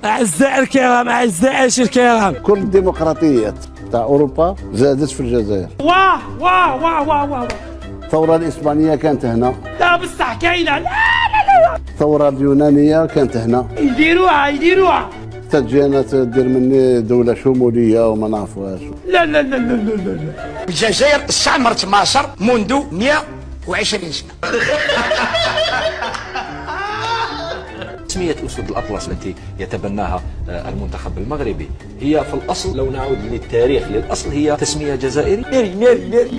أعزائي الكرام، أعزائي الكرام، كل الديمقراطيات تاع أوروبا زادت في الجزائر. واه واه واه واه واه. الثورة الإسبانية كانت هنا. لا بصح كاينة. لا لا لا. الثورة اليونانية كانت هنا. يديروها. تجينا تدير مني دولة شمولية وما نعرفوهاش. لا لا لا لا لا لا. الجزائر استعمرت مصر منذ 120 سنة. تسمية أسود الأطلس التي يتبناها المنتخب المغربي هي في الأصل، لو نعود للتاريخ للأصل، هي تسمية جزائري. ناري.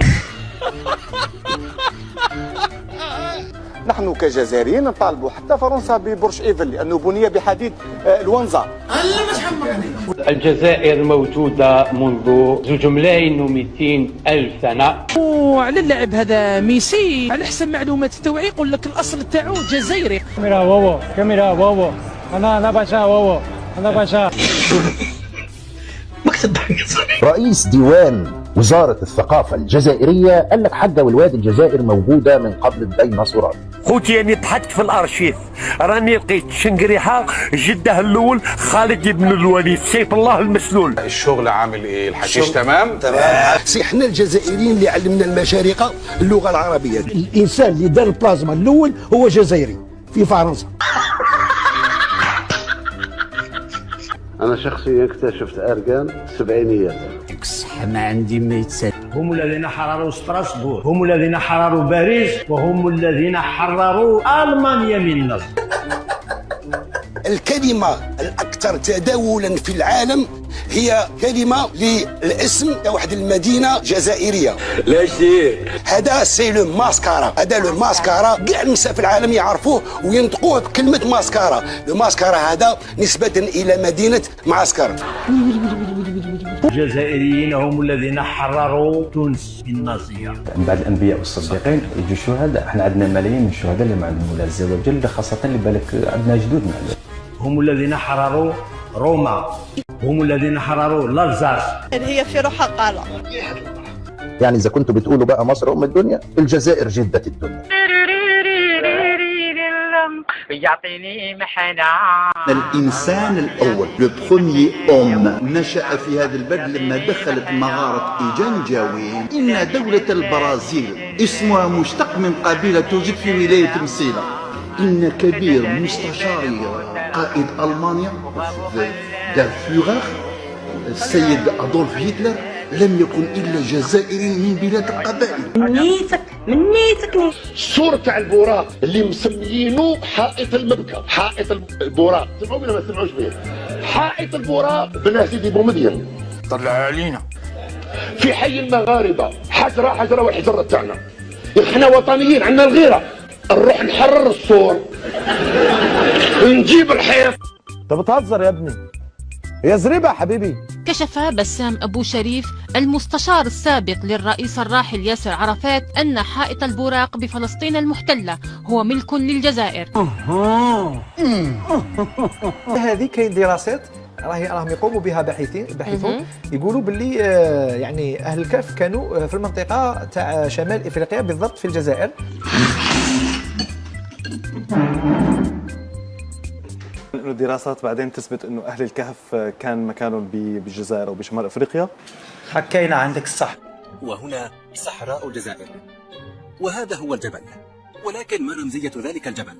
نحن كجزائريين نطالبوا حتى فرنسا ببرج ايفل لانه بني بحديد الونزا. الجزائر موجودة منذ 2,200,000 سنة. وعلى اللاعب هذا ميسي على حسب معلومات التوعية يقول لك الأصل تاعو جزائري. كاميرا واو أنا باشا واو أنا باشا. رئيس ديوان وزارة الثقافة الجزائرية قال لك حاجة والواد الجزائر موجودة من قبل الديناصورات. خوتي أني ضحكت في الأرشيف، راني لقيت شنقريحة جده الأول خالد بن الوليد سيف الله المسلول. الشغل عامل إيه؟ الحشيش تمام؟ سي احنا الجزائريين اللي علمنا المشارقة اللغة العربية. الإنسان اللي دار البلازما الأول هو جزائري في فرنسا. أنا شخصيا اكتشفت أركان السبعينيات. صح ما عندي ما يتسال. هم الذين حرروا ستراسبورغ، هم الذين حرروا باريس، وهم الذين حرروا ألمانيا من النصر. الكلمة الأكثر تداولا في العالم هي كلمة للاسم تاع واحد المدينة جزائرية. هذا سي لو ماسكارا، هذا لو ماسكارا كاع النساء في العالم يعرفوه وينطقوه بكلمة ماسكارا. لو ماسكارا هذا نسبة إلى مدينة معسكر. الجزائريين هم الذين حرروا تونس من النازية. من بعد الأنبياء والصديقين يجوا الشهداء، احنا عندنا ملايين من الشهداء اللي مع المولى عز وجل، خاصة اللي بالك عندنا جدودنا. هم الذين حرروا روما، هم الذين حرروا الألزاس. هي في روحها قالة. يعني إذا كنتوا بتقولوا بقى مصر أم الدنيا، الجزائر جدة الدنيا. يعطيني محنة. الإنسان الأول لو بخوميي أوم نشأ في هذا البلد لما دخلت مغارة إيجانجاوين. إن دولة البرازيل اسمها مشتق من قبيلة توجد في ولاية مصيلة. إن كبير مستشاري قائد ألمانيا دارفيوغر السيد أدولف هتلر لم يكن إلا جزائري من بلاد القبائل. منيتك الصورة تاع البوراق اللي مسميينه حائط المبكى، حائط البوراق، سمعوا ولا ما سمعوش به؟ حائط البوراق بن سيدي بومدين طلع علينا في حي المغاربة، حجرة والحجرة تاعنا. احنا وطنيين عندنا الغيرة، نروح نحرر السور نجيب الحيط. انت بتهزر يا ابني، هي زريبة يا حبيبي. كشف بسام أبو شريف المستشار السابق للرئيس الراحل ياسر عرفات أن حائط البوراق بفلسطين المحتلة هو ملك للجزائر. هذه كاين دراسات راهم يقوموا بها باحثون يقولوا باللي يعني أهل الكهف كانوا في المنطقة تاع شمال إفريقيا بالضبط في الجزائر. الدراسات بعدين تثبت انه اهل الكهف كان مكانهم بالجزائر او بشمال افريقيا. حكينا عندك الصح. وهنا صحراء الجزائر، وهذا هو الجبل. ولكن ما رمزية ذلك الجبل؟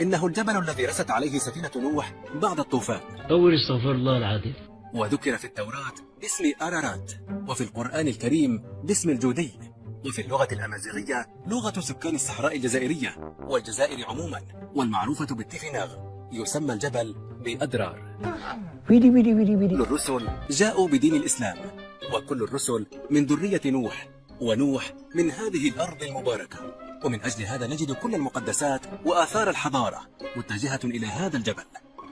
إنه الجبل الذي رست عليه سفينة نوح بعد الطوفان. استغفر الله العظيم. وذكر في التوراة باسم أرارات، وفي القرآن الكريم باسم الجودي، وفي اللغة الأمازيغية لغة سكان الصحراء الجزائرية والجزائر عموما، والمعروفة بالتيفيناغ، يسمى الجبل بأدرار. كل الرسل جاءوا بدين الإسلام، وكل الرسل من ذرية نوح، ونوح من هذه الأرض المباركة. ومن أجل هذا نجد كل المقدسات وآثار الحضارة متجهة إلى هذا الجبل.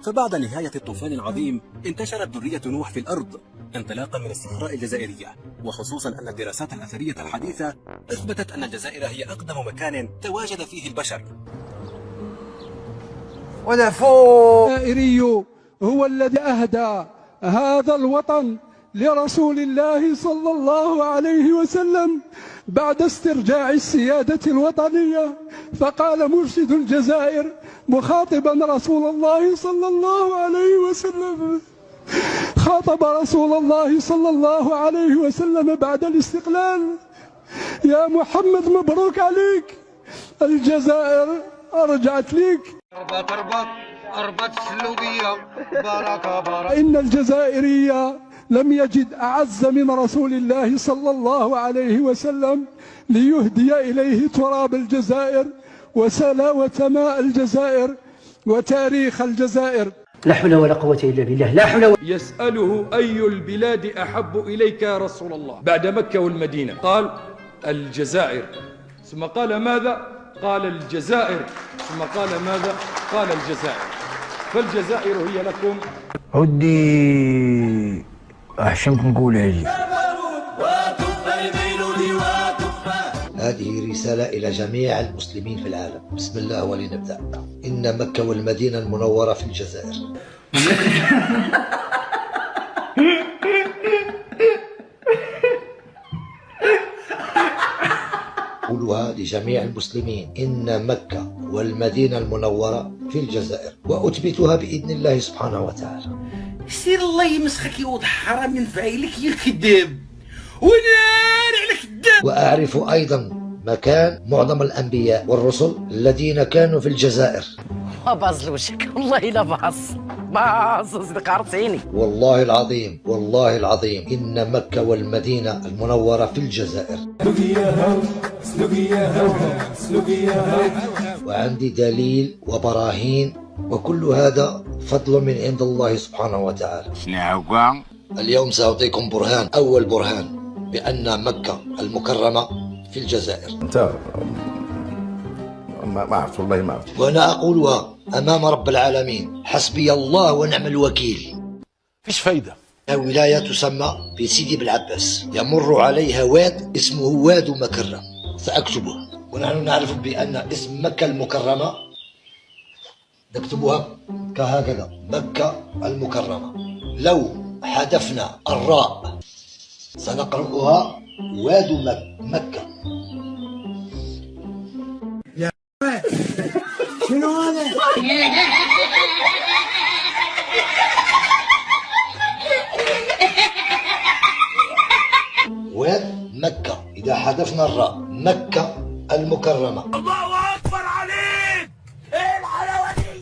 فبعد نهاية الطوفان العظيم انتشرت ذرية نوح في الأرض انطلاقا من الصحراء الجزائرية، وخصوصا أن الدراسات الأثرية الحديثة أثبتت أن الجزائر هي أقدم مكان تواجد فيه البشر. الجزائري هو الذي أهدى هذا الوطن لرسول الله صلى الله عليه وسلم بعد استرجاع السيادة الوطنية. فقال مرشد الجزائر مخاطبا رسول الله صلى الله عليه وسلم: خاطب رسول الله صلى الله عليه وسلم بعد الاستقلال: يا محمد مبروك عليك، الجزائر رجعت ليك. أربط السلوبية بركة إن الجزائرية لم يجد أعز من رسول الله صلى الله عليه وسلم ليهدي إليه تراب الجزائر وسماء الجزائر وتاريخ الجزائر. لا حول ولا قوة إلا بالله، لا حول. يسأله: أي البلاد أحب إليك يا رسول الله بعد مكة والمدينة؟ قال: الجزائر. ثم قال: ماذا؟ قال: الجزائر. ثم قال: ماذا؟ قال: الجزائر. فالجزائر هي لكم. ودي أحشمك نقول هذه. هذه رسالة إلى جميع المسلمين في العالم. بسم الله ولنبدأ. إن مكة والمدينة المنورة في الجزائر. أقولها لجميع المسلمين: إن مكة والمدينة المنورة في الجزائر، وأثبتها بإذن الله سبحانه وتعالى. سير الله يمسخك يا حرام من فعيلك يا كذاب، ونار على كذاب. وأعرف أيضا مكان معظم الأنبياء والرسل الذين كانوا في الجزائر. ما باز لوشك، والله لا باز صدق عرفتيني. والله العظيم، والله العظيم، إن مكة والمدينة المنورة في الجزائر. وعندي دليل وبراهين، وكل هذا فضل من عند الله سبحانه وتعالى. اليوم سأعطيكم برهان، أول برهان بأن مكة المكرمة في الجزائر. انت ما اعرف، والله ما اعرف. وانا اقولها امام رب العالمين: حسبي الله ونعم الوكيل. فيش فايده. ولايه تسمى بسيدي بالعباس، يمر عليها واد اسمه واد مكرم، ساكتبه. ونحن نعرف بان اسم مكه المكرمه نكتبها كهكذا: مكه المكرمه. لو حذفنا الراء سنقرأها واد مكة. يا شنو هذا؟ واد مكة. إذا حذفنا الراء، مكة المكرمة. الله أكبر عليك! إيه الحلاوة دي؟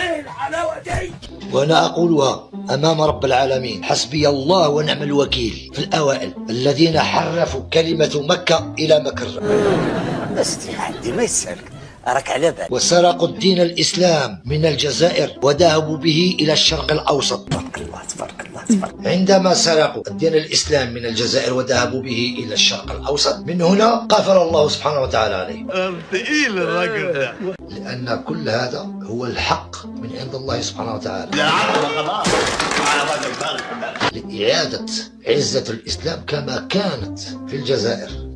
إيه الحلاوة دي؟ وأنا أقولها أمام رب العالمين: حسبي الله ونعم الوكيل في الأوائل الذين حرفوا كلمة مكة إلى مكرة. بس حدي ما يسألك، أراك على بالك. وسرقوا الدين الإسلام من الجزائر وذهبوا به إلى الشرق الأوسط. تبارك الله تبارك الله تبارك الله. عندما سرقوا الدين الإسلام من الجزائر وذهبوا به إلى الشرق الأوسط، من هنا غفر الله سبحانه وتعالى عليه. ثقيل الراجل ده. لأن كل هذا هو الحق من عند الله سبحانه وتعالى. لا خلاص. لإعادة عزة الإسلام كما كانت في الجزائر.